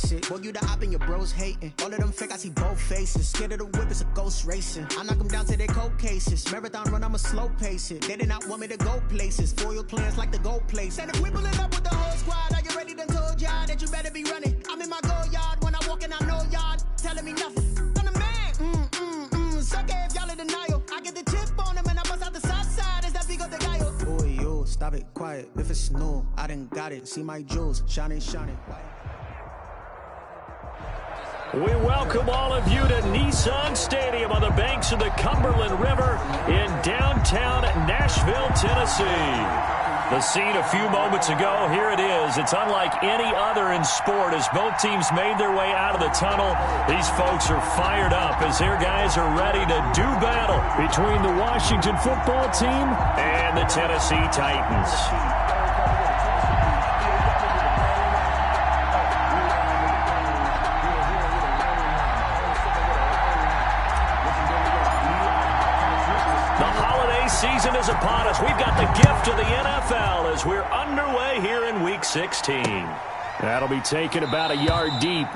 basic. Boy, you the op and your bros hating. All of them fake, I see both faces. Scared of the whip, it's a ghost racing. I knock them down to their cold cases. Marathon run, I'ma slow pace it. They did not want me to go places. Foil plans like the gold place. And if we pulling up with the whole squad, are you ready? Done told y'all that you better be running. I'm in my go yard. When I walk in, I know y'all telling me nothing. I'm the man. Suck it if y'all in denial. I get the chip on them and I bust out the south side. Is that Vigo the guy? Boy, yo, stop it, quiet. If it's new, I done got it. See my jewels, shining, shining. We welcome all of you to Nissan Stadium on the banks of the Cumberland River in downtown Nashville, Tennessee. The scene a few moments ago, here it is. It's unlike any other in sport as both teams made their way out of the tunnel. These folks are fired up as their guys are ready to do battle between the Washington football team and the Tennessee Titans. Season is upon us. We've got the gift of the NFL as we're underway here in Week 16. That'll be taken about a yard deep,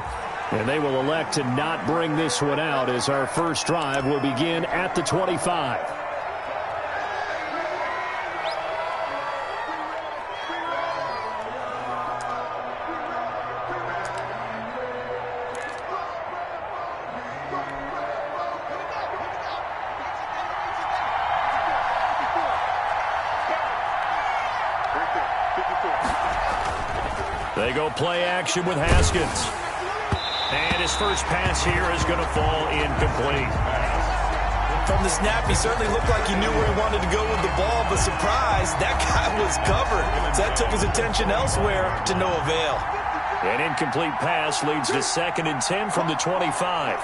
and they will elect to not bring this one out as our first drive will begin at the 25. They go play action with Haskins. And his first pass here is going to fall incomplete. From the snap, he certainly looked like he knew where he wanted to go with the ball, but surprise, that guy was covered. So that took his attention elsewhere to no avail. An incomplete pass leads to 2nd and 10 from the 25.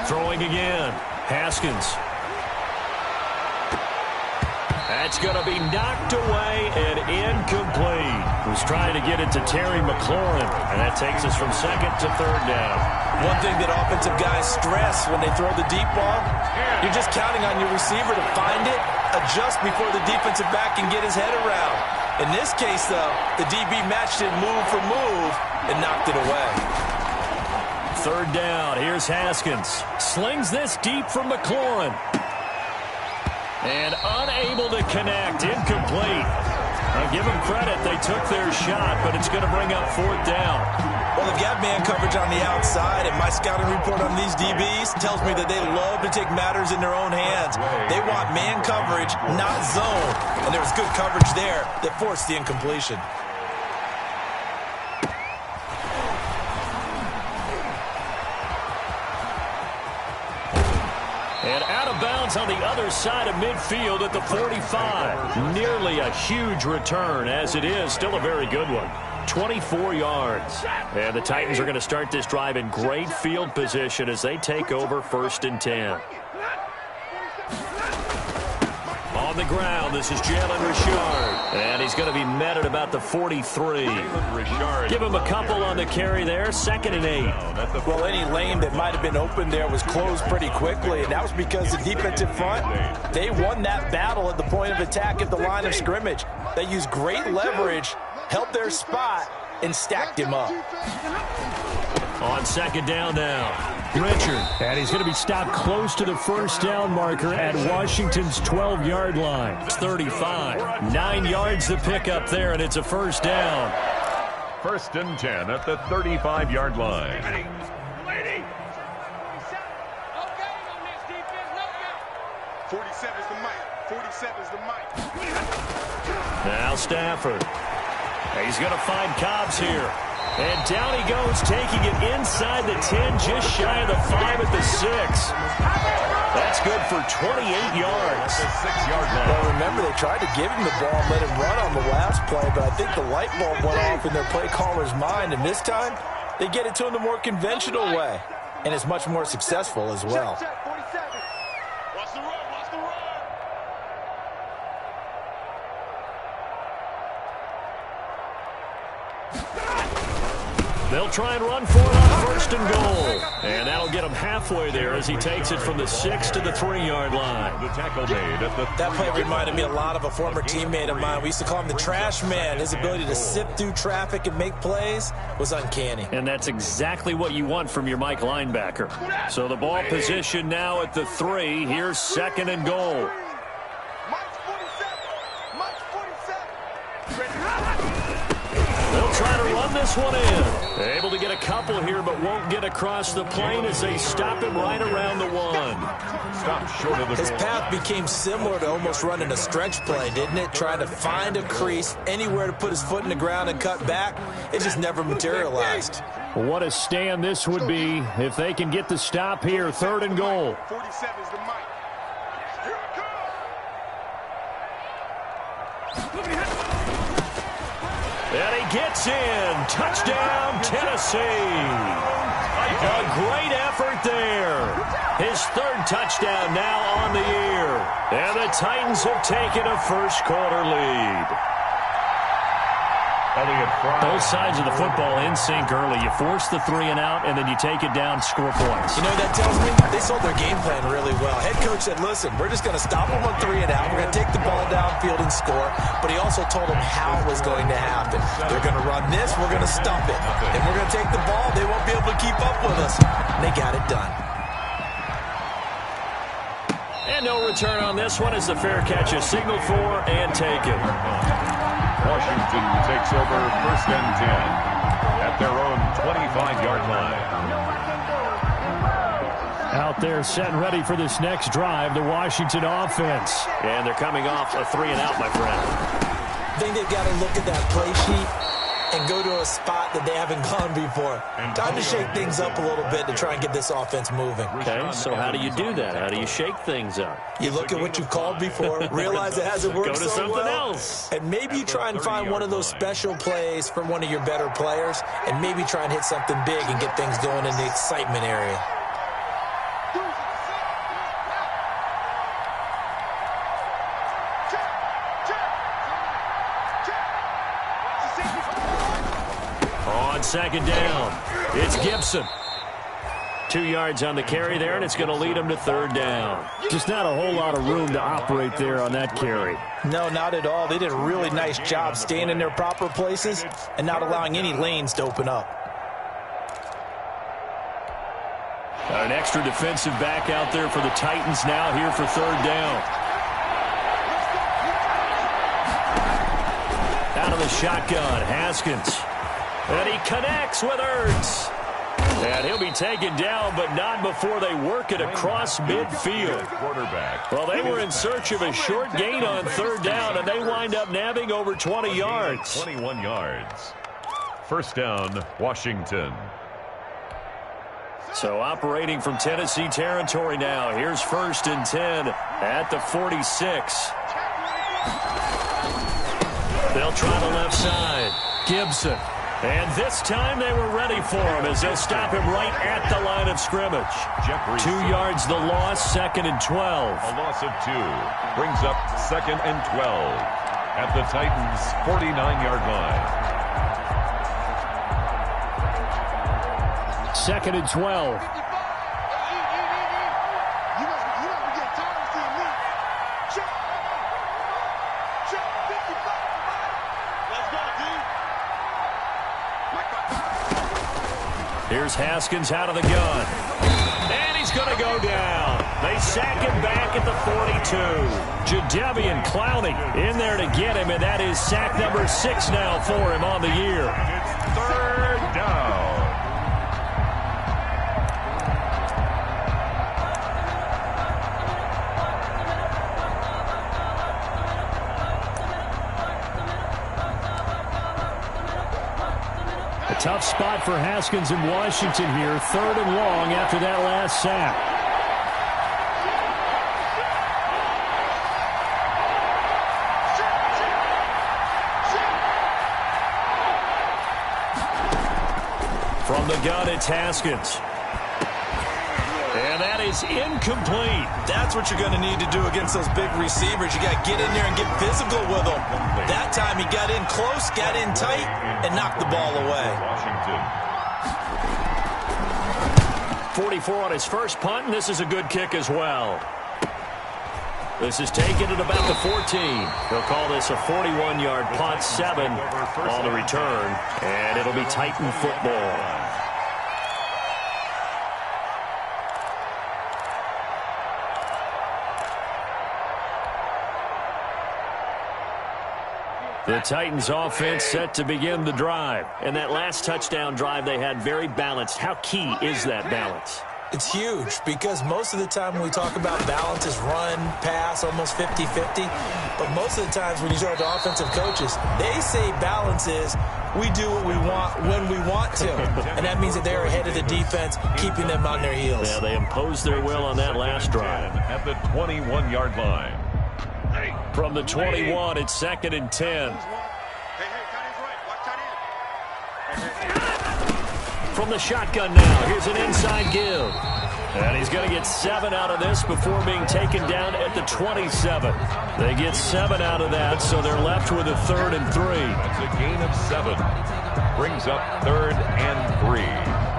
Throwing again. Haskins. That's going to be knocked away and incomplete. Was trying to get it to Terry McLaurin, and that takes us from 2nd to 3rd down. One thing that offensive guys stress when they throw the deep ball, you're just counting on your receiver to find it, adjust before the defensive back can get his head around. In this case, though, the DB matched it move for move and knocked it away. 3rd down. Here's Haskins. Slings this deep from McLaurin. And unable to connect. Incomplete. Now give them credit. They took their shot, but it's going to bring up 4th down. Well, they've got man coverage on the outside, and my scouting report on these DBs tells me that they love to take matters in their own hands. They want man coverage, not zone. And there was good coverage there that forced the incompletion. And out of bounds on the other side of midfield at the 45. Nearly a huge return, as it is still a very good one. 24 yards. And the Titans are going to start this drive in great field position as they take over 1st and 10. On the ground, this is Jalen Richard. And he's going to be met at about the 43. Give him a couple on the carry there. 2nd and 8. Well, any lane that might have been open there was closed pretty quickly, and that was because the defensive front, they won that battle at the point of attack at the line of scrimmage. They used great leverage, held their spot, and stacked him up. On 2nd down now. Richard, and he's going to be stopped close to the 1st down marker at Washington's 12-yard line. It's 35. 9 yards to pick up there, and it's a 1st down. 1st and 10 at the 35-yard line. Lady. 47 is the mic. 47 is the mic. Now Stafford. He's going to find Cobbs here. And down he goes, taking it inside the 10, just shy of the 5 at the 6. That's good for 28 yards. The 6-yard line. Well, remember, they tried to give him the ball and let him run on the last play, but I think the light bulb went off in their play caller's mind, and this time, they get it to him the more conventional way, and it's much more successful as well. They'll try and run for it on first and goal. And that'll get him halfway there as he takes it from the 6 to the 3-yard line. The tackle made at the That play reminded me a lot of a former teammate of mine. We used to call him the trash man. His ability to sift through traffic and make plays was uncanny. And that's exactly what you want from your Mike linebacker. So the ball position now at the 3. Here's 2nd and goal. They'll try to run this one in. Able to get a couple here, but won't get across the plane as they stop him right around the 1. stop short of the His goal. path became similar to almost running a stretch play, didn't it? Trying to find a crease, anywhere to put his foot in the ground and cut back. It just never materialized. What a stand this would be if they can get the stop here. 3rd and goal. 47 is the mic. Here it comes. And he gets in. Touchdown, Tennessee. A great effort there. His 3rd touchdown now on the year. And the Titans have taken a first-quarter lead. Both sides of the football in sync early. You force the 3 and out, and then you take it down, score points. You know what that tells me? They sold their game plan really well. Head coach said, listen, we're just going to stop them on 3 and out. We're going to take the ball downfield and score. But he also told them how it was going to happen. They're going to run this. We're going to stump it. And we're going to take the ball. They won't be able to keep up with us. And they got it done. And no return on this one as the fair catch is signaled for and taken. Washington takes over 1st and 10 at their own 25-yard line. Out there set and ready for this next drive, the Washington offense. And they're coming off a 3 and out, my friend. I think they've got to look at that play sheet and go to a spot that they haven't gone before. Time to shake things up a little bit to try and get this offense moving. Okay, so how do you do that? How do you shake things up? You look at what you've called before, realize it hasn't worked Go to so something well, else. and maybe you try and find one of those special plays from one of your better players, and maybe try and hit something big and get things going in the excitement area. On 2nd down, it's Gibson. 2 yards on the carry there, and it's going to lead him to 3rd down. Just not a whole lot of room to operate there on that carry. No, not at all. They did a really nice job staying in their proper places and not allowing any lanes to open up. Got an extra defensive back out there for the Titans now here for 3rd down. Out of the shotgun, Haskins. And he connects with Ertz. And he'll be taken down, but not before they work it across midfield. Well, they were in search of a short gain on 3rd down, and they wind up nabbing over 20 yards. 21 yards. 1st down, Washington. So operating from Tennessee territory now. Here's 1st and 10 at the 46. They'll try the left side. Gibson. And this time they were ready for him as they'll stop him right at the line of scrimmage. 2 yards the loss, 2nd and 12. A loss of 2 brings up 2nd and 12 at the Titans' 49-yard line. 2nd and 12. Here's Haskins out of the gun. And he's going to go down. They sack him back at the 42. Jadeveon Clowney in there to get him, and that is sack number 6 now for him on the year. It's 3rd down. Tough spot for Haskins in Washington here. 3rd and long after that last sack. From the gun, it's Haskins. And that is incomplete. That's what you're going to need to do against those big receivers. You got to get in there and get physical with them. That time he got in close, got in tight, and knocked the ball away. Washington 44 on his first punt, and this is a good kick as well. This is taken at about the 14. They'll call this a 41-yard punt, 7 on the return, and it'll be Titan football. The Titans offense set to begin the drive. And that last touchdown drive they had very balanced. How key is that balance? It's huge because most of the time when we talk about balance is run, pass, almost 50-50. But most of the times when you talk to offensive coaches, they say balance is we do what we want when we want to. And that means that they're ahead of the defense, keeping them on their heels. Yeah, they imposed their will on that last drive. At the 21-yard line. From the 21, it's 2nd and 10. From the shotgun now, here's an inside give. And he's going to get 7 out of this before being taken down at the 27. They get 7 out of that, so they're left with a 3rd and 3. That's a gain of 7. Brings up 3rd and 3.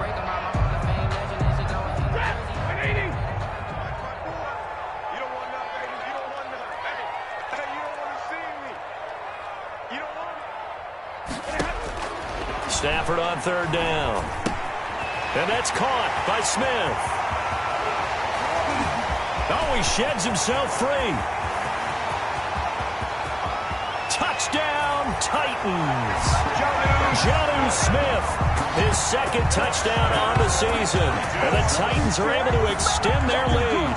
Stafford on 3rd down. And that's caught by Smith. Oh, he sheds himself free. Touchdown, Titans. Jonnu Smith, his 2nd touchdown on the season. And the Titans are able to extend their lead.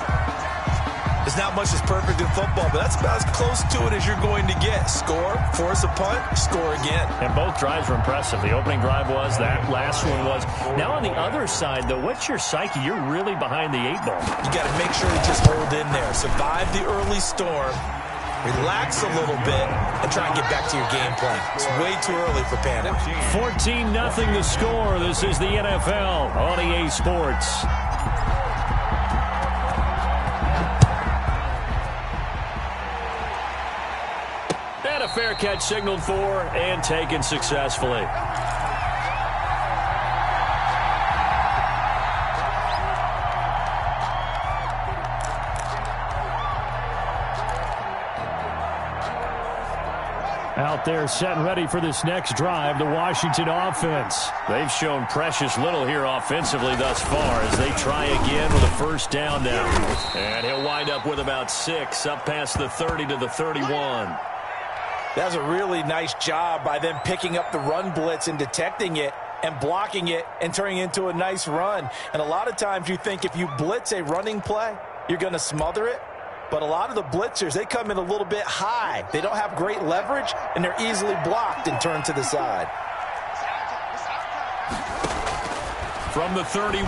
There's not much that's perfect in football, but that's about as close to it as you're going to get. Score, force a punt, score again. And both drives were impressive. The opening drive was, that last one was. Now on the other side, though, what's your psyche? You're really behind the 8 ball. You got to make sure you just hold in there. Survive the early storm, relax a little bit, and try and get back to your game plan. It's way too early for panic. 14-0 the score. This is the NFL on EA Sports. A fair catch signaled for and taken successfully. Out there set and ready for this next drive, the Washington offense. They've shown precious little here offensively thus far as they try again with a 1st down now. And he'll wind up with about 6 up past the 30 to the 31. That was a really nice job by them picking up the run blitz and detecting it and blocking it and turning it into a nice run. And a lot of times you think if you blitz a running play, you're going to smother it. But a lot of the blitzers, they come in a little bit high. They don't have great leverage, and they're easily blocked and turned to the side. From the 31,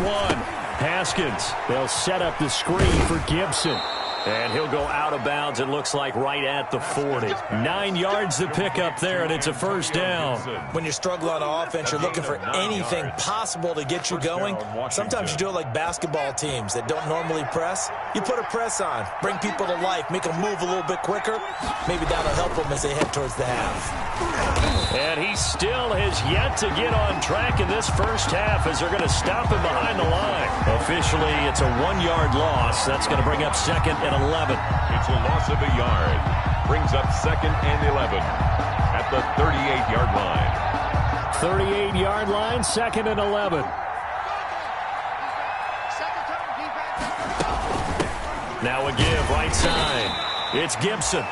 Haskins. They'll set up the screen for Gibson. And he'll go out of bounds, it looks like, right at the 40. 9 yards to pick up there, and it's a 1st down. When you struggle on offense, you're looking for anything possible to get you going. Sometimes you do it like basketball teams that don't normally press. You put a press on, bring people to life, make them move a little bit quicker. Maybe that'll help them as they head towards the half. And he still has yet to get on track in this first half as they're going to stop him behind the line. Officially, it's a 1-yard loss. That's going to bring up 2nd and 11. It's a loss of a yard. Brings up 2nd and 11 at the 38-yard line. 38-yard line, 2nd and 11. Now a give, right side. It's Gibson.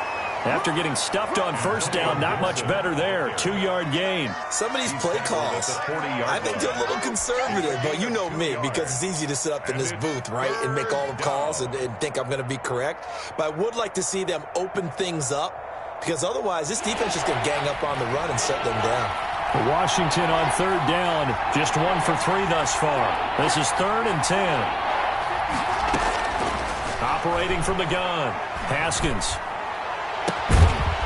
After getting stuffed on 1st down, not much better there. 2-yard gain. Some of these play calls, I think they're a little conservative, but you know me, because it's easy to sit up in this booth, right, and make all the calls and think I'm going to be correct. But I would like to see them open things up, because otherwise this defense is going to gang up on the run and shut them down. Washington on 3rd down, just 1 for 3 thus far. This is 3rd and 10. Operating from the gun, Haskins.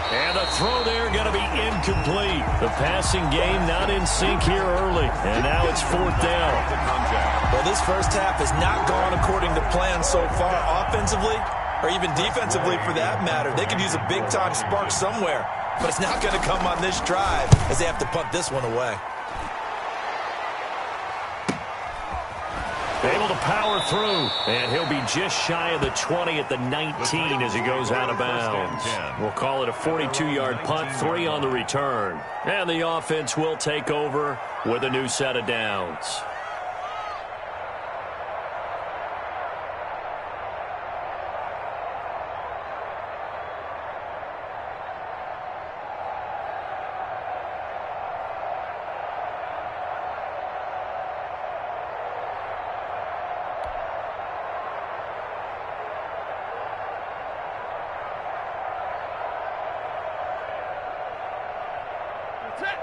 And the throw there going to be incomplete. The passing game not in sync here early. And now it's 4th down. Well, this first half has not gone according to plan so far offensively or even defensively for that matter. They could use a big-time spark somewhere, but it's not going to come on this drive as they have to punt this one away. Able to power through, and he'll be just shy of the 20 at the 19 as he goes out of bounds. We'll call it a 42-yard punt, 3 on the return. And the offense will take over with a new set of downs.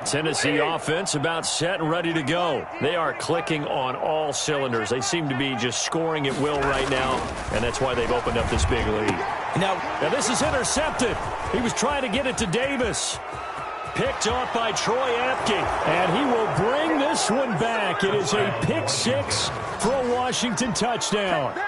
Tennessee offense about set and ready to go. They are clicking on all cylinders. They seem to be just scoring at will right now, and that's why they've opened up this big lead. Now this is intercepted. He was trying to get it to Davis. Picked off by Troy Apke, and he will bring this one back. It is a pick 6 for a Washington touchdown.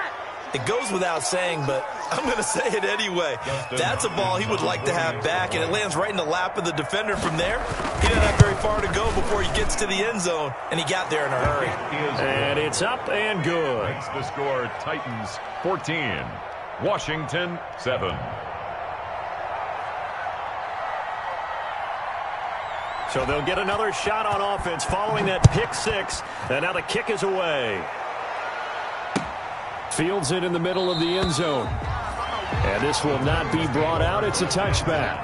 It goes without saying, but I'm going to say it anyway. That's a ball he would like to have back, and it lands right in the lap of the defender from there. He doesn't have very far to go before he gets to the end zone, and he got there in a hurry. And it's up and good. Makes the score Titans 14, Washington 7. So they'll get another shot on offense following that pick 6, and now the kick is away. Fields it in the middle of the end zone. And this will not be brought out. It's a touchback.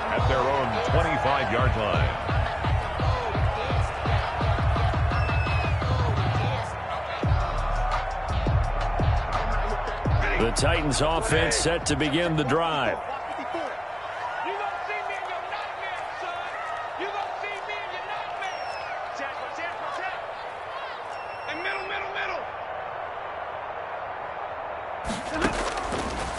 At their own 25-yard line. The Titans offense set to begin the drive.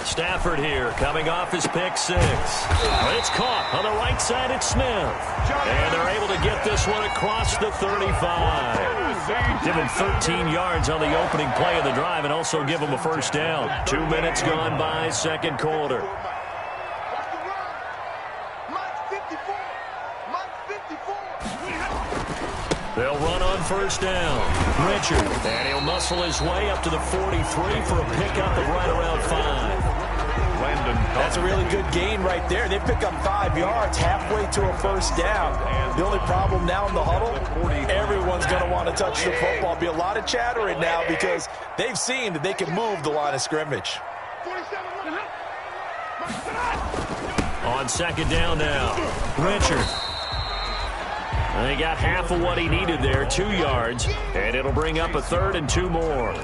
Stafford here, coming off his pick 6. It's caught on the right side. It's Smith. And they're able to get this one across the 35. Give him 13 yards on the opening play of the drive and also give him a first down. 2 minutes gone by, second quarter. They'll run on first down. Richard, and he'll muscle his way up to the 43 for a pickup of right around 5. That's a really good gain right there. They pick up 5 yards halfway to a first down. The only problem now in the huddle, everyone's going to want to touch the football. Be a lot of chattering now because they've seen that they can move the line of scrimmage. On second down now, Richard. And he got half of what he needed there, 2 yards, and it'll bring up a 3rd and 2 more.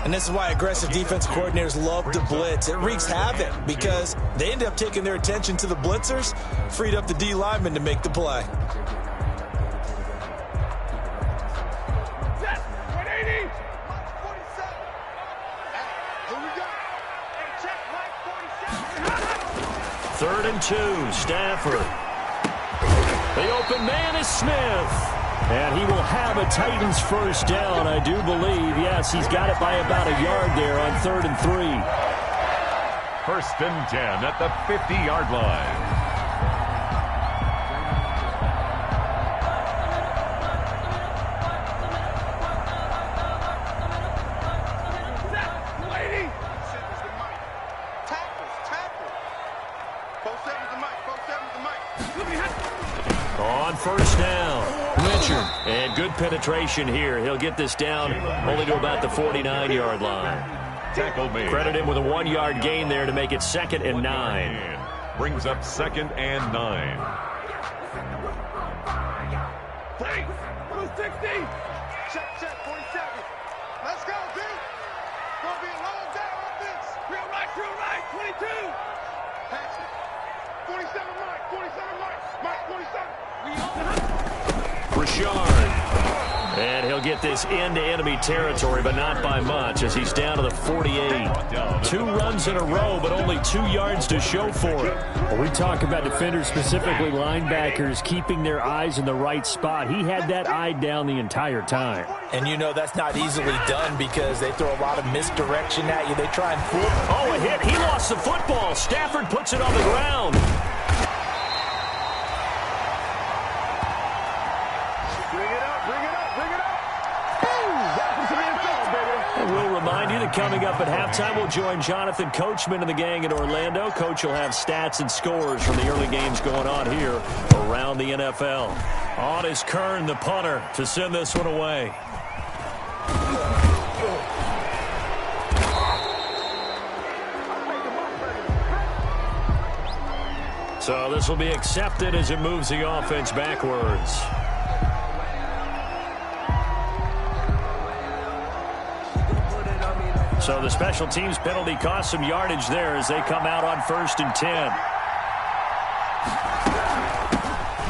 And this is why aggressive defense coordinators love to blitz. It wreaks havoc because they end up taking their attention to the blitzers, freed up the D lineman to make the play. Third and 2, Stafford. The open man is Smith. And he will have a Titans first down, I do believe. Yes, he's got it by about a yard there on 3rd and 3. 1st and 10 at the 50-yard line. On first down, Richard. And good penetration here. He'll get this down only to about the 49-yard line. Credit him with a 1-yard gain there to make it 2nd and 9. Brings up 2nd and 9. 260. Check, 47. Let's go, dude. Gonna be a long day on this. Real right, 22. Pass it. 47, Mike, 47, Mike, 47. Rashard. And he'll get this into enemy territory, but not by much as he's down to the 48. 2 runs in a row, but only 2 yards to show for it. Well, we talk about defenders, specifically linebackers, keeping their eyes in the right spot. He had that eye down the entire time. And you know that's not easily done because they throw a lot of misdirection at you. They try and flip. Oh, a hit. He lost the football. Stafford puts it on the ground. coming up at halftime. We'll join Jonathan Coachman and the gang in Orlando. Coach will have stats and scores from the early games going on here around the NFL. On is Kern, the punter, to send this one away. So this will be accepted as it moves the offense backwards. So the special teams penalty cost some yardage there as they come out on 1st and 10.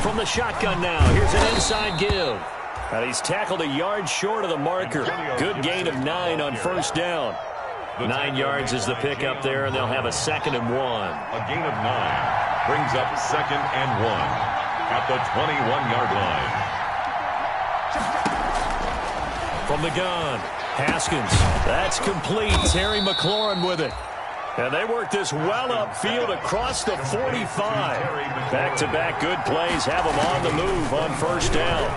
From the shotgun now, here's an inside give. And he's tackled a yard short of the marker. Good gain of 9 on 1st down. 9 yards is the pickup there, and they'll have a 2nd and 1. A gain of 9 brings up 2nd and 1 at the 21-yard line. From the gun, Haskins. That's complete. Terry McLaurin with it. And they work this well upfield across the 45. Back-to-back good plays have them on the move on 1st down.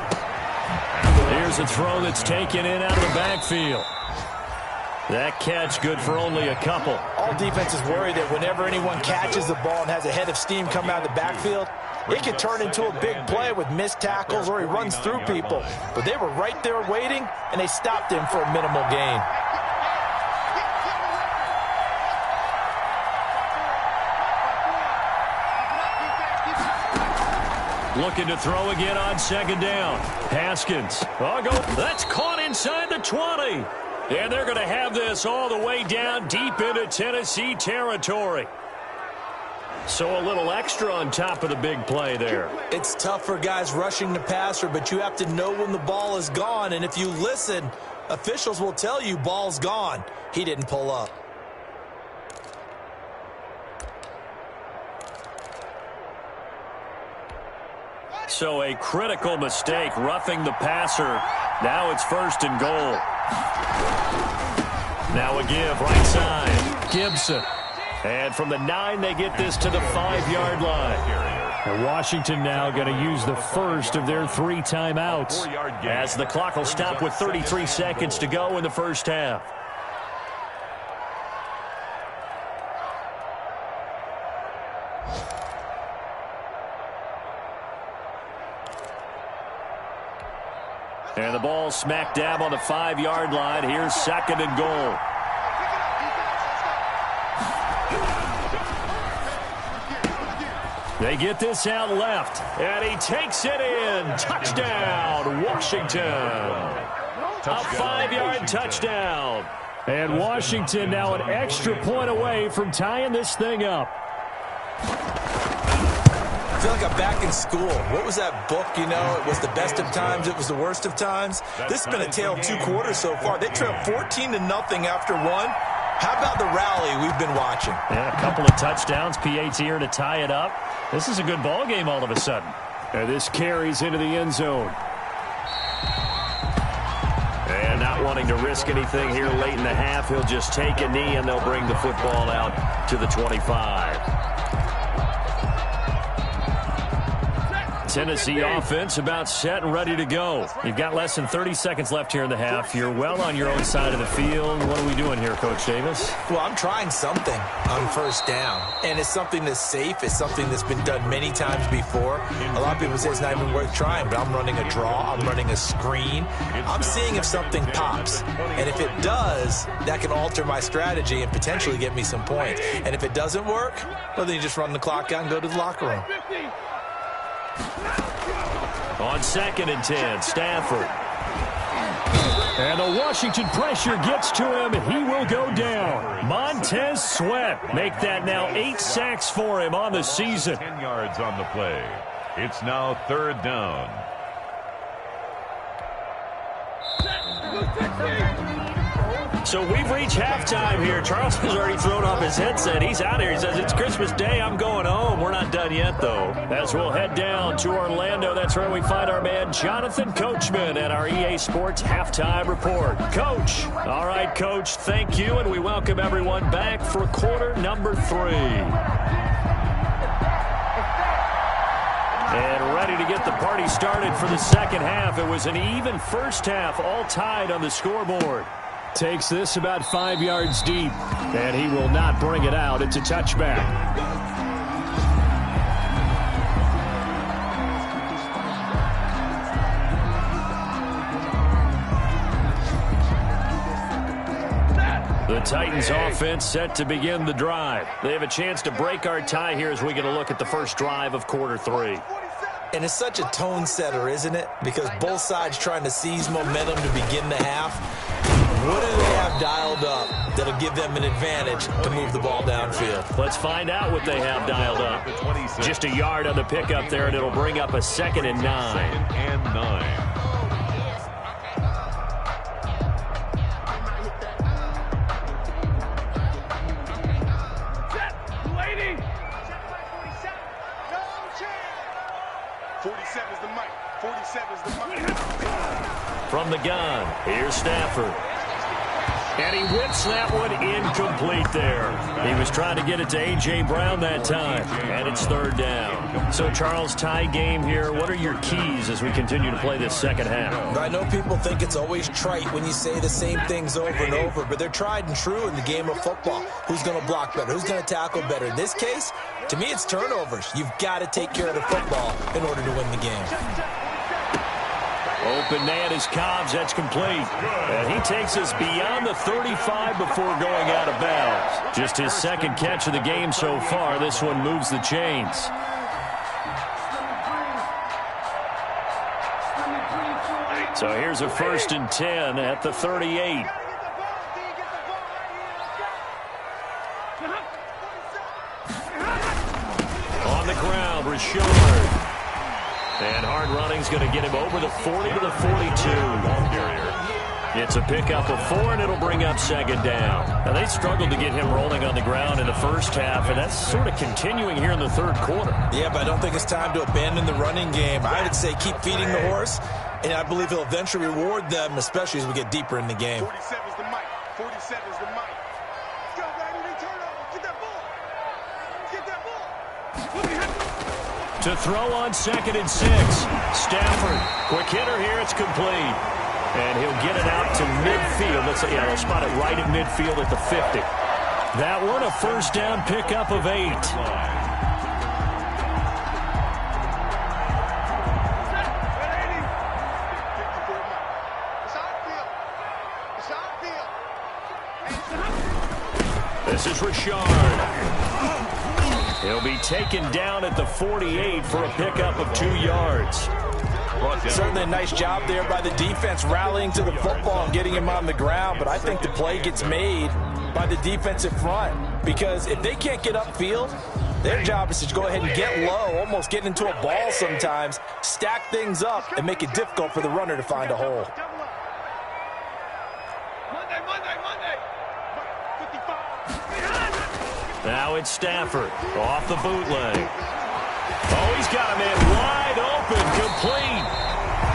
Here's a throw that's taken in out of the backfield. That catch good for only a couple. All defenses worry that whenever anyone catches the ball and has a head of steam coming out of the backfield, it can turn into a big play with missed tackles or he runs through people. But they were right there waiting, and they stopped him for a minimal gain. Looking to throw again on 2nd down. Haskins. That's caught inside the 20. And they're going to have this all the way down deep into Tennessee territory. So a little extra on top of the big play there. It's tough for guys rushing the passer, but you have to know when the ball is gone. And if you listen, officials will tell you ball's gone. He didn't pull up. So a critical mistake, roughing the passer. Now it's 1st and goal. Now a give, right side. Gibson. And from the 9, they get this to the 5-yard line. And Washington now going to use the first of their 3 timeouts, as the clock will stop with 33 seconds to go in the 1st half. And the ball smack dab on the 5-yard line. Here's 2nd and goal. They get this out left, and he takes it in. Touchdown, Washington. A 5-yard touchdown. And Washington now an extra point away from tying this thing up. I feel like I'm back in school. What was that book, you know? It was the best of times. It was the worst of times. This has been a tale of 2 quarters so far. They trailed 14-0 after 1. How about the rally we've been watching? Yeah, a couple of touchdowns. PAT here to tie it up. This is a good ball game all of a sudden. And this carries into the end zone. And not wanting to risk anything here late in the half, he'll just take a knee and they'll bring the football out to the 25. Tennessee offense about set and ready to go. You've got less than 30 seconds left here in the half. You're well on your own side of the field. What are we doing here, Coach Davis? Well, I'm trying something on 1st down. And it's something that's safe. It's something that's been done many times before. A lot of people say it's not even worth trying, but I'm running a draw. I'm running a screen. I'm seeing if something pops. And if it does, that can alter my strategy and potentially get me some points. And if it doesn't work, well, then you just run the clock out and go to the locker room. On 2nd and 10, Stafford. And the Washington pressure gets to him. He will go down. Montez Sweat make that now 8 sacks for him on the season. 10 yards on the play. It's now 3rd down. So we've reached halftime here. Charleston's already thrown off his headset. He's out here. He says, it's Christmas Day. I'm going home. We're not done yet, though. As we'll head down to Orlando, that's where we find our man Jonathan Coachman at our EA Sports Halftime Report. Coach. All right, Coach, thank you, and we welcome everyone back for quarter number 3. And ready to get the party started for the second half. It was an even first half, all tied on the scoreboard. Takes this about 5 yards deep, and he will not bring it out. It's a touchback. The Titans offense set to begin the drive. They have a chance to break our tie here as we get a look at the first drive of quarter 3. And it's such a tone setter, isn't it? Because both sides trying to seize momentum to begin the half. What do they have dialed up that'll give them an advantage to move the ball downfield? Let's find out what they have dialed up. Just a yard on the pickup there, and it'll bring up a 2nd and 9. 2nd and 9. From the gun, here's Stafford. And he whips that one incomplete there. He was trying to get it to A.J. Brown that time, and it's 3rd down. So, Charles, tie game here. What are your keys as we continue to play this second half? I know people think it's always trite when you say the same things over and over, but they're tried and true in the game of football. Who's going to block better? Who's going to tackle better? In this case, to me, it's turnovers. You've got to take care of the football in order to win the game. Open man is Cobbs. That's complete. And he takes us beyond the 35 before going out of bounds. Just his 2nd catch of the game so far. This one moves the chains. So here's a 1st and 10 at the 38. On the ground, Rashard. And hard running's going to get him over the 40 to the 42. It's a pickup of 4, and it'll bring up 2nd down. Now, they struggled to get him rolling on the ground in the first half, and that's sort of continuing here in the 3rd quarter. Yeah, but I don't think it's time to abandon the running game. I would say keep feeding the horse, and I believe he'll eventually reward them, especially as we get deeper in the game. 47's the mic. 47's the mic. Let's go, baby. We turn over. Get that ball. Get that ball. To throw on 2nd and 6. Stafford, quick hitter here. It's complete. And he'll get it out to midfield. They'll spot it right at midfield at the 50. That one, a 1st down pickup of 8. This is Rashard. He'll be taken down at the 48 for a pickup of 2 yards. Certainly a nice job there by the defense rallying to the football and getting him on the ground, but I think the play gets made by the defensive front because if they can't get upfield, their job is to go ahead and get low, almost get into a ball sometimes, stack things up, and make it difficult for the runner to find a hole. Now it's Stafford off the bootleg. Oh, he's got him in wide open, complete.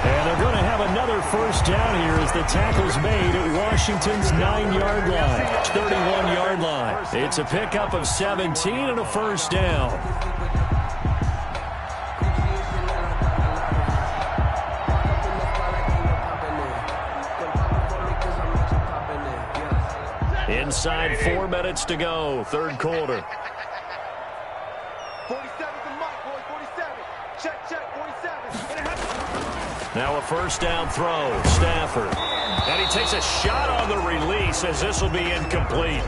And they're going to have another 1st down here as the tackle's made at Washington's 9-yard line, 31-yard line. It's a pickup of 17 and a 1st down. Inside 4 minutes to go, 3rd quarter. 47's the mic, boys. 47. Check, 47. Now a 1st down throw, Stafford. And he takes a shot on the release as this will be incomplete.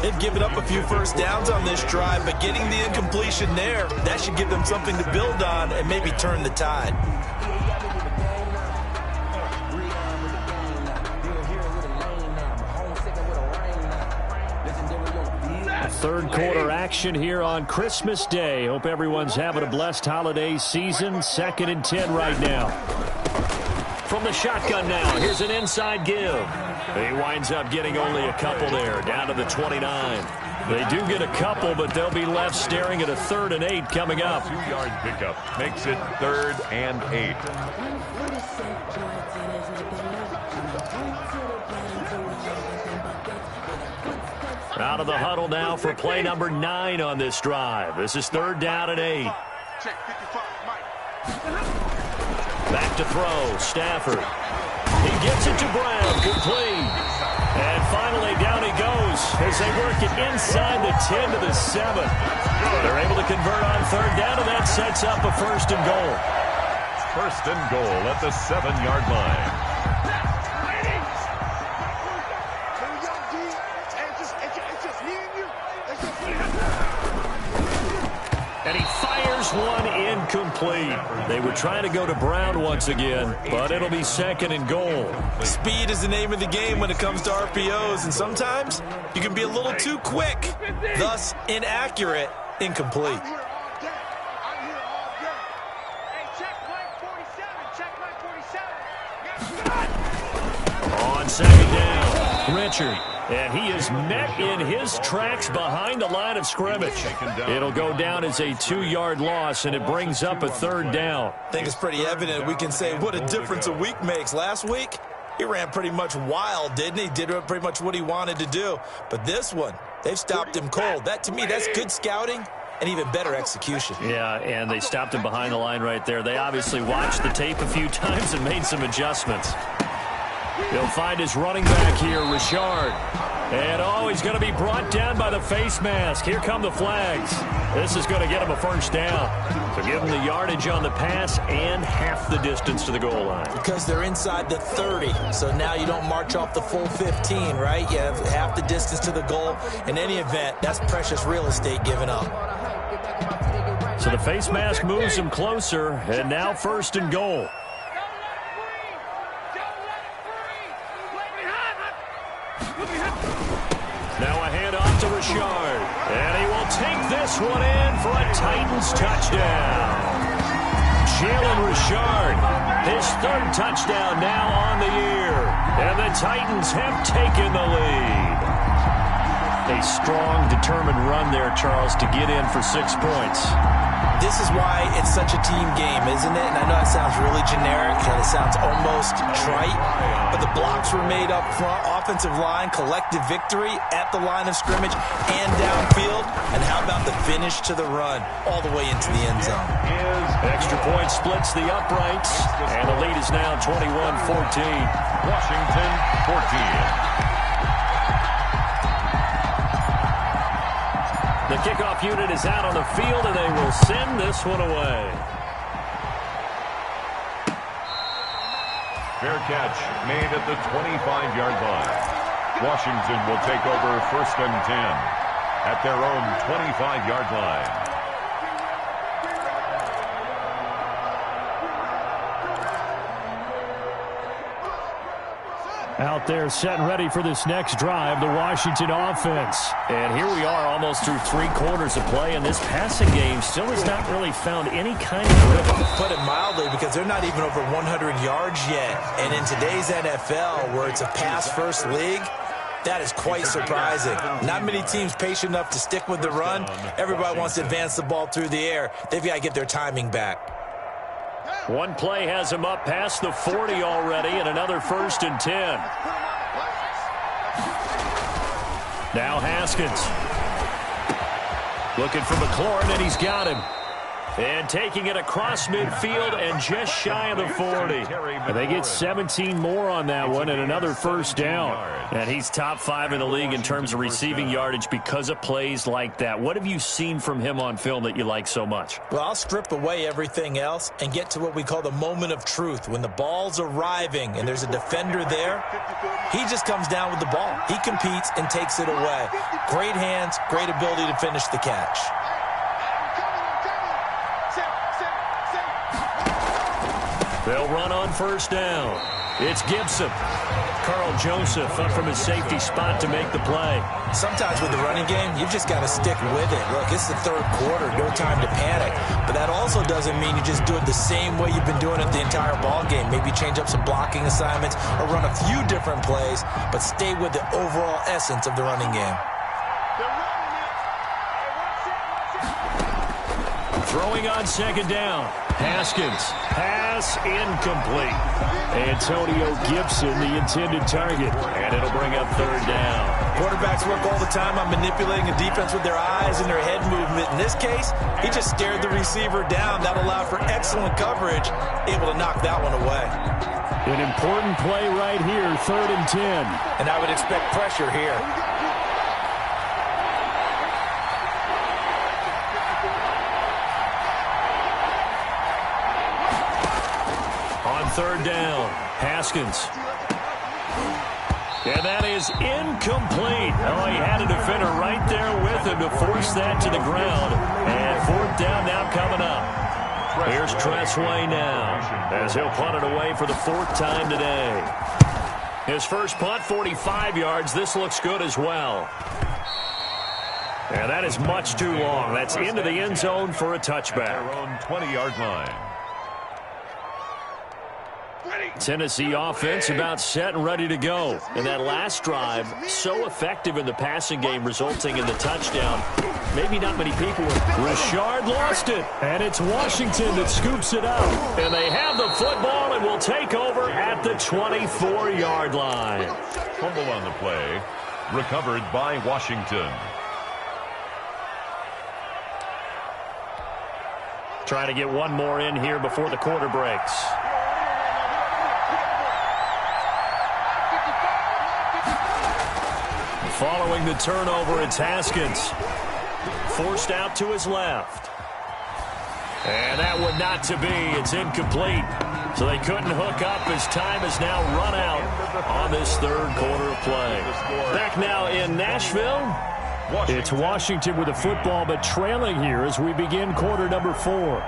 They've given up a few 1st downs on this drive, but getting the incompletion there, that should give them something to build on and maybe turn the tide. 3rd quarter action here on Christmas Day. Hope everyone's having a blessed holiday season. 2nd and 10 right now. From the shotgun now, here's an inside give. He winds up getting only a couple there, down to the 29. They do get a couple, but they'll be left staring at a 3rd and 8 coming up. 2-yard pickup makes it 3rd and 8. Out of the huddle now for play number 9 on this drive. This is 3rd down and 8. Check 55, Mike. Back to throw, Stafford. He gets it to Brown, complete. And finally, down he goes as they work it inside the 10 to the 7. They're able to convert on third down, and that sets up a 1st and goal. 1st and goal at the 7-yard line. And he fires one incomplete. They were trying to go to Brown once again, but it'll be 2nd and goal. Speed is the name of the game when it comes to RPOs, and sometimes you can be a little too quick, thus inaccurate, incomplete. On 2nd down, Richard. And he is met in his tracks behind the line of scrimmage. It'll go down as a 2-yard loss, and it brings up a 3rd down. I think it's pretty evident. We can say what a difference a week makes. Last week, he ran pretty much wild, didn't he? Did pretty much what he wanted to do. But this one, they've stopped him cold. That, to me, that's good scouting and even better execution. Yeah, and they stopped him behind the line right there. They obviously watched the tape a few times and made some adjustments. He'll find his running back here, Richard. And, he's going to be brought down by the face mask. Here come the flags. This is going to get him a 1st down. So give him the yardage on the pass and half the distance to the goal line. Because they're inside the 30, so now you don't march off the full 15, right? You have half the distance to the goal. In any event, that's precious real estate given up. So the face mask moves him closer, and now 1st and goal. Now a handoff to Richard. And he will take this one in for a Titans touchdown. Jalen Richard, his 3rd touchdown now on the year. And the Titans have taken the lead. A strong, determined run there, Charles, to get in for 6 points. This is why it's such a team game, isn't it? And I know it sounds really generic and it sounds almost trite, but the blocks were made up front, offensive line, collective victory at the line of scrimmage and downfield. And how about the finish to the run all the way into the end zone? Extra point splits the uprights, and the lead is now 21-14. Washington 14. The kickoff unit is out on the field, and they will send this one away. Fair catch made at the 25-yard line. Washington will take over 1st and 10 at their own 25-yard line. Out there set and ready for this next drive, the Washington offense. And here we are almost through 3 quarters of play, and this passing game still has not really found any kind of rhythm. Put it mildly, because they're not even over 100 yards yet. And in today's NFL, where it's a pass-first league, that is quite surprising. Not many teams patient enough to stick with the run. Everybody wants to advance the ball through the air. They've got to get their timing back. One play has him up past the 40 already, and another 1st and 10. Now Haskins. Looking for McLaurin, and he's got him. And taking it across midfield and just shy of the 40. And they get 17 more on that one and another 1st down. And he's top 5 in the league in terms of receiving yardage because of plays like that. What have you seen from him on film that you like so much? Well, I'll strip away everything else and get to what we call the moment of truth. When the ball's arriving and there's a defender there, he just comes down with the ball. He competes and takes it away. Great hands, great ability to finish the catch. They'll run on 1st down. It's Gibson. Carl Joseph up from his safety spot to make the play. Sometimes with the running game, you've just got to stick with it. Look, it's the 3rd quarter, no time to panic. But that also doesn't mean you just do it the same way you've been doing it the entire ball game. Maybe change up some blocking assignments or run a few different plays, but stay with the overall essence of the running game. Throwing on 2nd down. Haskins. Pass incomplete. Antonio Gibson, the intended target. And it'll bring up 3rd down. Quarterbacks work all the time on manipulating a defense with their eyes and their head movement. In this case, he just stared the receiver down. That allowed for excellent coverage, able to knock that one away. An important play right here, 3rd and 10. And I would expect pressure here. On 3rd down, Haskins. And that is incomplete. Oh, he had a defender right there with him to force that to the ground. And 4th down now coming up. Here's Tressway now as he'll punt it away for the 4th time today. His first punt, 45 yards. This looks good as well. And that is much too long. That's into the end zone for a touchback. At their own 20-yard line. Tennessee offense about set and ready to go. And that last drive, so effective in the passing game, resulting in the touchdown. Maybe not many people were. Richard lost it. And it's Washington that scoops it up. And they have the football and will take over at the 24-yard line. Fumble on the play. Recovered by Washington. Trying to get one more in here before the quarter breaks. Following the turnover, it's Haskins. Forced out to his left. And that one not to be. It's incomplete. So they couldn't hook up as time has now run out on this 3rd quarter of play. Back now in Nashville. It's Washington with the football, but trailing here as we begin quarter number 4.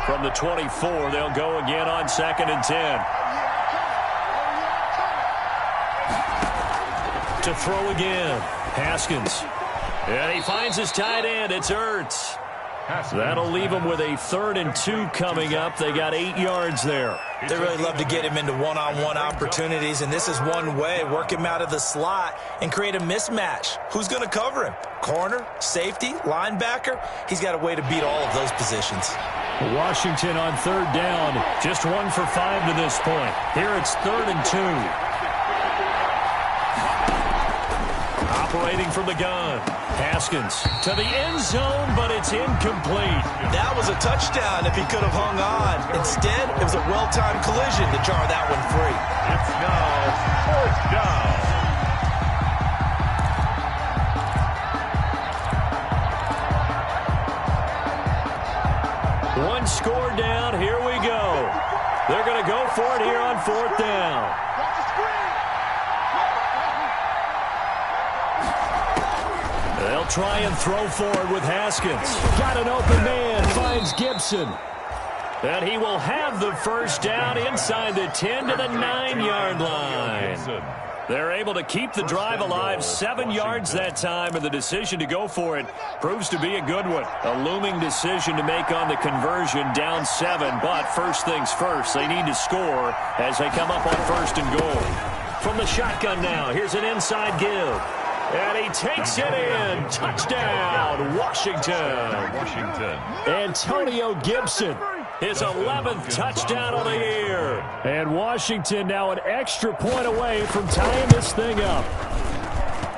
From the 24, they'll go again on 2nd and 10. To throw again, Haskins. And he finds his tight end. It's Ertz. That'll leave him with a 3rd and 2 coming up. They got 8 yards there. They really love to get him into one-on-one opportunities, and this is one way. Work him out of the slot and create a mismatch. Who's going to cover him? Corner, safety, linebacker? He's got a way to beat all of those positions. Washington on 3rd down. Just 1 for 5 to this point. Here it's 3rd and 2. Operating from the gun. Haskins to the end zone, but it's incomplete. That was a touchdown if he could have hung on. Instead, it was a well-timed collision to jar that one free. It's now 4th down. One score down. Here we go. They're going to go for it here on 4th down. They'll try and throw forward with Haskins. Got an open man. Finds Gibson. And he will have the first down inside the 10 to the 9-yard line. They're able to keep the drive alive, 7 yards that time, and the decision to go for it proves to be a good one. A looming decision to make on the conversion, down 7, but first things first, they need to score as they come up on 1st and goal. From the shotgun now, here's an inside give. And he takes it in. Touchdown, Washington. Antonio Gibson, his 11th touchdown of the year. And Washington now an extra point away from tying this thing up.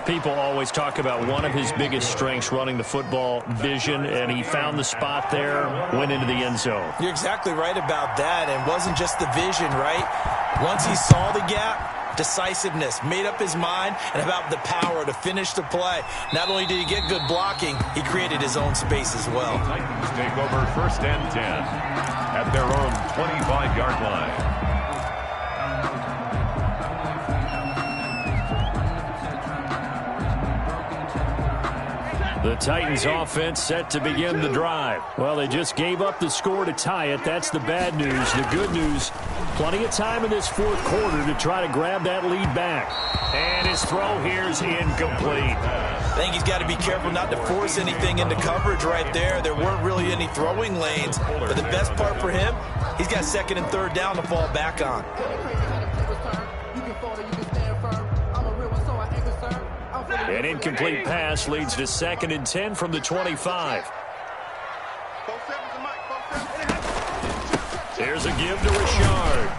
People always talk about one of his biggest strengths running the football, vision, and he found the spot there, went into the end zone. You're exactly right about that, and it wasn't just the vision, right? Once he saw the gap, decisiveness, made up his mind, and about the power to finish the play. Not only did he get good blocking, he created his own space as well. Titans take over 1st and 10 at their own 25-yard line. The Titans offense set to begin the drive. Well, they just gave up the score to tie it. That's the bad news. The good news, plenty of time in this 4th quarter to try to grab that lead back. And his throw here is incomplete. I think he's got to be careful not to force anything into coverage right there. There weren't really any throwing lanes. But the best part for him, he's got 2nd and 3rd down to fall back on. An incomplete pass leads to 2nd and 10 from the 25. Here's a give to Richard.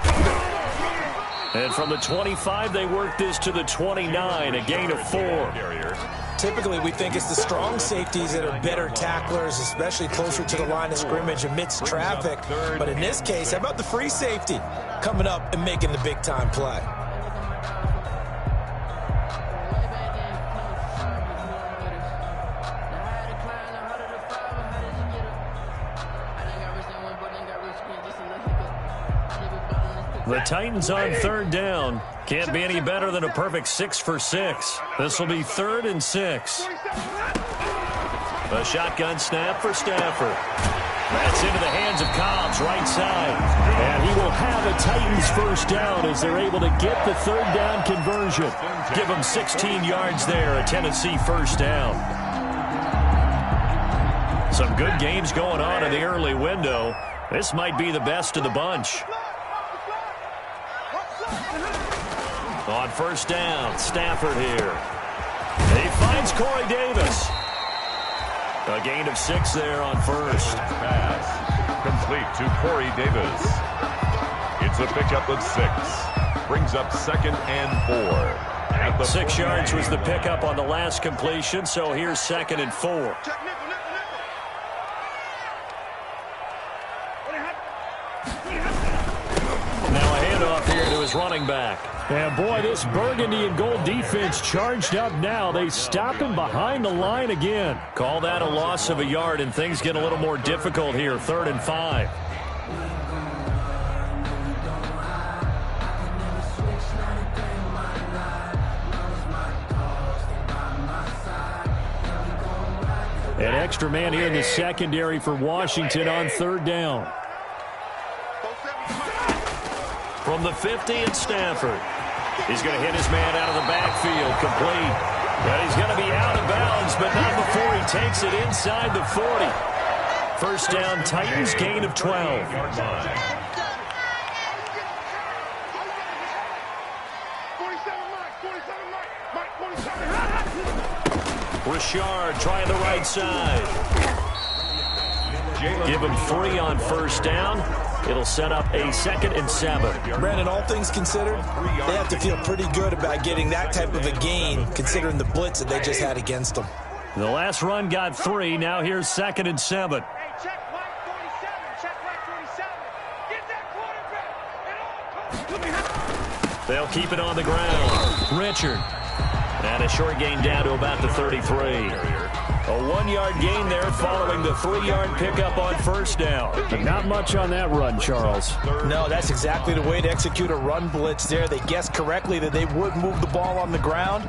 And from the 25, they work this to the 29, a gain of 4. Typically, we think it's the strong safeties that are better tacklers, especially closer to the line of scrimmage amidst traffic. But in this case, how about the free safety coming up and making the big-time play? The Titans on 3rd down. Can't be any better than a perfect 6 for 6. This will be 3rd and 6. A shotgun snap for Stafford. That's into the hands of Cobbs, right side. And he will have a Titans 1st down as they're able to get the 3rd down conversion. Give them 16 yards there, a Tennessee 1st down. Some good games going on in the early window. This might be the best of the bunch. On 1st down, Stafford here. He finds Corey Davis. A gain of 6 there on 1st. Pass complete to Corey Davis. It's a pickup of 6. Brings up 2nd and 4. At the 6 yards was the pickup on the last completion, so here's 2nd and 4. Now a handoff here to his running back. And boy, this burgundy and gold defense charged up now. They stop him behind the line again. Call that a loss of a yard, and things get a little more difficult here. 3rd and 5. An extra man here in the secondary for Washington on 3rd down. From the 50, it's Stafford. He's going to hit his man out of the backfield, complete. But he's going to be out of bounds, but not before he takes it inside the 40. 1st down, Titans, gain of 12. Richard trying the right side. Give him 3 on 1st down. It'll set up a 2nd and 7. Brandon, all things considered, they have to feel pretty good about getting that type of a gain, considering the blitz that they just had against them. The last run got 3. Now here's 2nd and 7. Hey, check right 47. Check right 47. Get that quarterback. They'll keep it on the ground. Richard. And a short gain down to about the 33. A 1-yard gain there following the 3-yard pickup on 1st down. But not much on that run, Charles. No, that's exactly the way to execute a run blitz there. They guessed correctly that they would move the ball on the ground,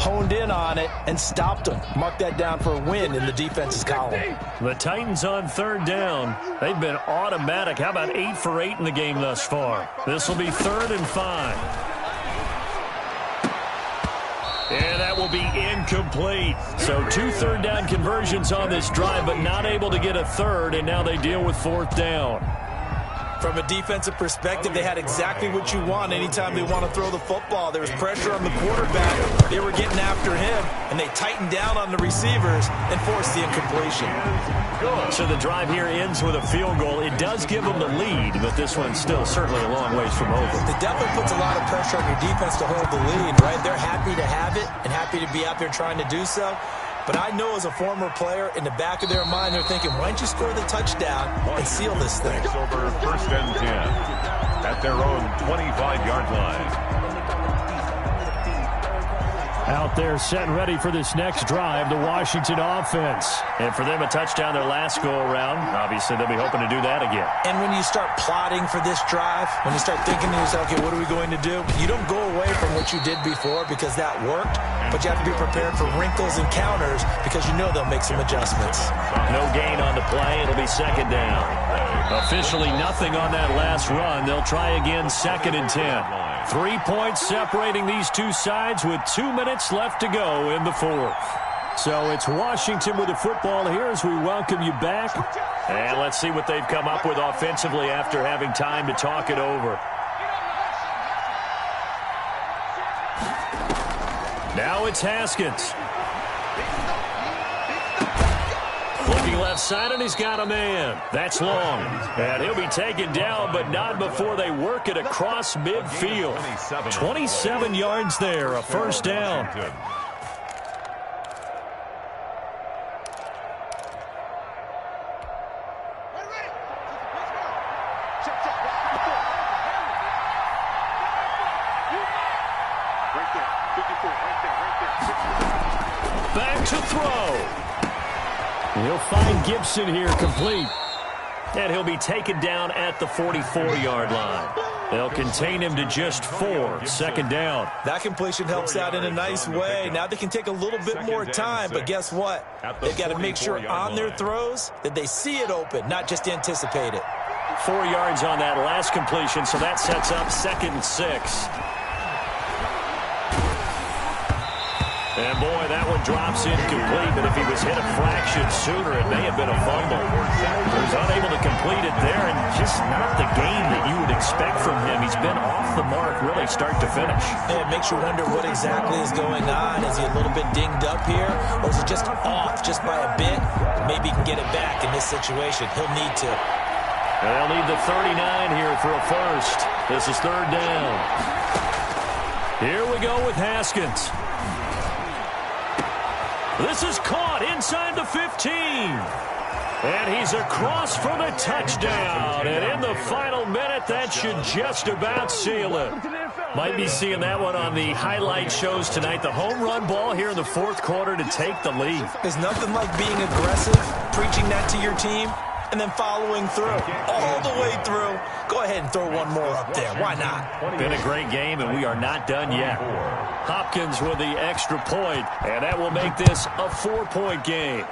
honed in on it, and stopped them. Mark that down for a win in the defense's column. The Titans on 3rd down. They've been automatic. How about 8 for 8 in the game thus far? This will be 3rd and 5. And that will be incomplete. So 2 3rd down conversions on this drive, but not able to get a 3rd, and now they deal with 4th down. From a defensive perspective, they had exactly what you want anytime they want to throw the football. There was pressure on the quarterback. They were getting after him, and they tightened down on the receivers and forced the incompletion. So the drive here ends with a field goal. It does give them the lead, but this one's still certainly a long ways from over. It definitely puts a lot of pressure on your defense to hold the lead, right? They're happy to have it and happy to be out there trying to do so. But I know as a former player, in the back of their mind, they're thinking, why don't you score the touchdown and seal this thing? Over 1st and 10 at their own 25-yard line. Out there set and ready for this next drive, the Washington offense. And for them, a touchdown their last go-around. Obviously, they'll be hoping to do that again. And when you start plotting for this drive, when you start thinking to yourself, okay, what are we going to do? You don't go away from what you did before because that worked, but you have to be prepared for wrinkles and counters because you know they'll make some adjustments. No gain on the play. It'll be 2nd down. Officially nothing on that last run. They'll try again, 2nd and 10. 3 points separating these two sides with 2 minutes left to go in the 4th. So it's Washington with the football here as we welcome you back. And let's see what they've come up with offensively after having time to talk it over. Now it's Haskins. Looking left side, and he's got a man. That's long. And he'll be taken down, but not before they work it across midfield. 27 yards there, a first down. Back to throw. He'll find Gibson here complete. And he'll be taken down at the 44-yard line. They'll contain him to just 4. Second down. That completion helps out in a nice way. Now they can take a little bit more time, but guess what? They've got to make sure on their throws that they see it open, not just anticipate it. 4 yards on that last completion, so that sets up 2nd and 6. And, boy, that one drops incomplete, but if he was hit a fraction sooner, it may have been a fumble. He was unable to complete it there, and just not the game that you would expect from him. He's been off the mark really start to finish. And it makes you wonder what exactly is going on. Is he a little bit dinged up here, or is it just off just by a bit? Maybe he can get it back in this situation. He'll need to. They'll need the 39 here for a first. This is 3rd down. Here we go with Haskins. This is caught inside the 15. And he's across for the touchdown. And in the final minute, that should just about seal it. Might be seeing that one on the highlight shows tonight. The home run ball here in the 4th quarter to take the lead. There's nothing like being aggressive, preaching that to your team, and then following through, all the way through. Go ahead and throw one more up there. Why not? Been a great game, and we are not done yet. Hopkins with the extra point, and that will make this a 4-point game.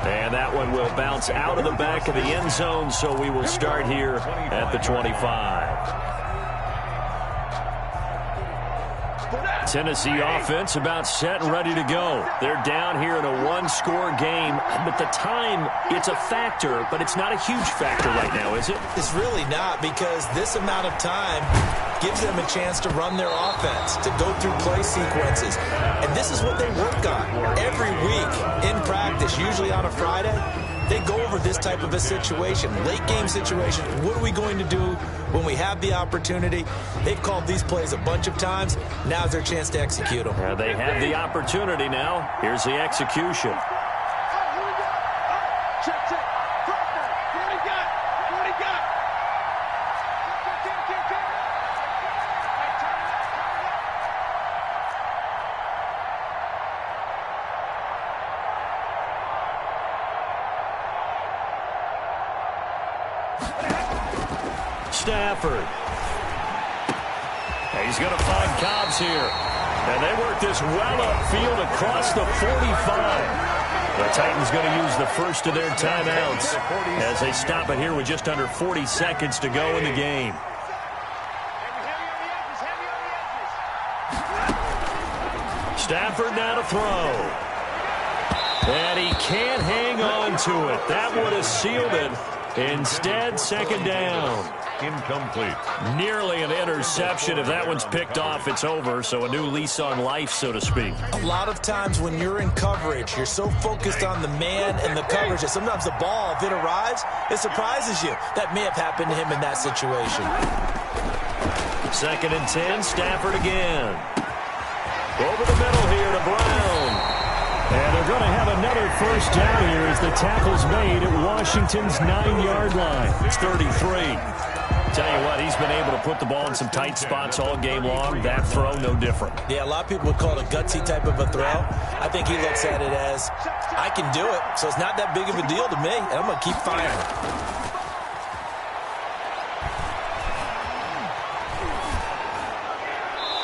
And that one will bounce out of the back of the end zone, so we will start here at the 25. Tennessee offense about set and ready to go. They're down here in a 1-score game. But the time, it's a factor, but it's not a huge factor right now, is it? It's really not, because this amount of time gives them a chance to run their offense, to go through play sequences. And this is what they work on every week in practice, usually on a Friday. They go over this type of a situation, late game situation. What are we going to do when we have the opportunity? They've called these plays a bunch of times. Now's their chance to execute them. They have the opportunity now. Here's the execution. Stafford. He's going to find Cobbs here. And they work this well upfield across the 45. The Titans going to use the first of their timeouts as they stop it here with just under 40 seconds to go in the game. Stafford now to throw. And he can't hang on to it. That would have sealed it. Instead, 2nd down. Incomplete. Nearly an interception. If that one's picked off, it's over. So a new lease on life, so to speak. A lot of times when you're in coverage, you're so focused on the man and the coverage that sometimes the ball, if it arrives, it surprises you. That may have happened to him in that situation. 2nd and 10, Stafford again. Over the middle here to Brown. And they're going to have another first down here as the tackle's made at Washington's 9-yard line. It's 33. Tell you what, he's been able to put the ball in some tight spots all game long. That throw, no different. Yeah, a lot of people would call it a gutsy type of a throw. I think he looks at it as, I can do it, so it's not that big of a deal to me, and I'm going to keep firing.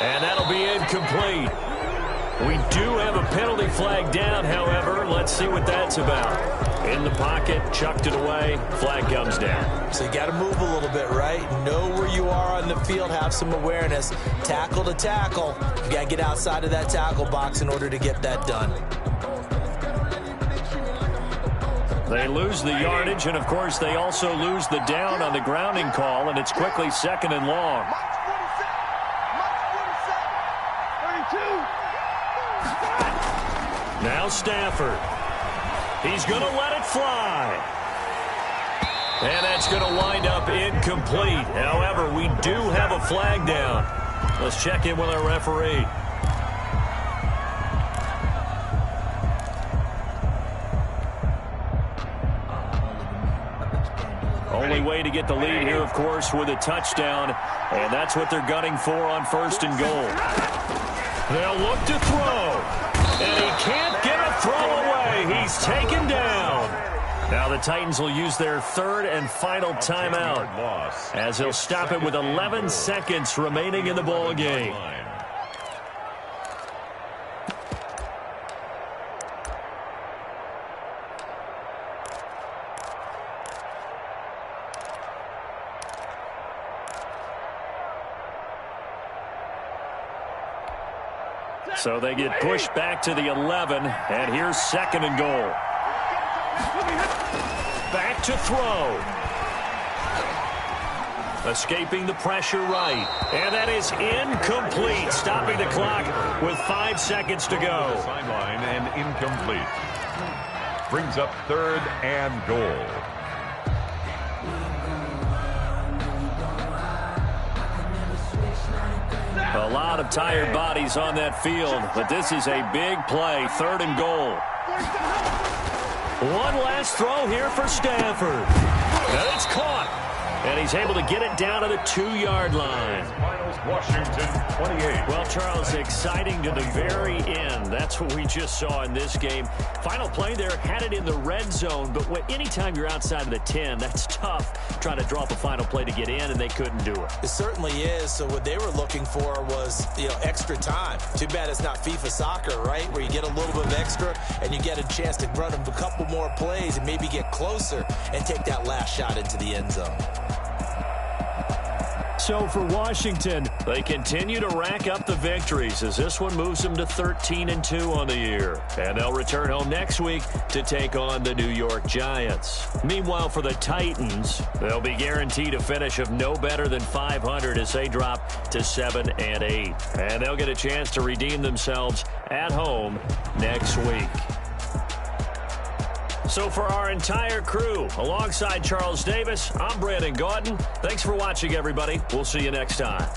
And that'll be incomplete. We do have a penalty flag down, however. Let's see what that's about. In the pocket, chucked it away, flag comes down. So you got to move a little bit, right? Know where you are on the field, have some awareness. Tackle to tackle. You got to get outside of that tackle box in order to get that done. They lose the yardage, and of course they also lose the down on the grounding call, and it's quickly 2nd and long. Now Stafford. He's going to let it fly. And that's going to wind up incomplete. However, we do have a flag down. Let's check in with our referee. Only way to get the lead here, of course, with a touchdown. And that's what they're gunning for on 1st and goal. They'll look to throw. And he can't get a throw away. He's taken down. Now the Titans will use their 3rd and final timeout as they'll stop it with 11 seconds remaining in the ball game. So they get pushed back to the 11, and here's 2nd and goal. Back to throw. Escaping the pressure right. And that is incomplete. Stopping the clock with 5 seconds to go. Sideline and incomplete. Brings up 3rd and goal. A lot of tired bodies on that field, but this is a big play. 3rd and goal. One last throw here for Stafford. And it's caught. And he's able to get it down to the 2-yard line. Washington 28. Well, Charles, exciting to the very end. That's what we just saw in this game. Final play there, had it in the red zone, but anytime you're outside of the 10, that's tough trying to draw up a final play to get in, and they couldn't do it. It certainly is. So what they were looking for was, extra time. Too bad it's not FIFA soccer, right, where you get a little bit of extra and you get a chance to run a couple more plays and maybe get closer and take that last shot into the end zone. So for Washington, they continue to rack up the victories as this one moves them to 13-2 on the year. And they'll return home next week to take on the New York Giants. Meanwhile, for the Titans, they'll be guaranteed a finish of no better than 500 as they drop to 7-8. And they'll get a chance to redeem themselves at home next week. So for our entire crew, alongside Charles Davis, I'm Brandon Gaudin. Thanks for watching, everybody. We'll see you next time.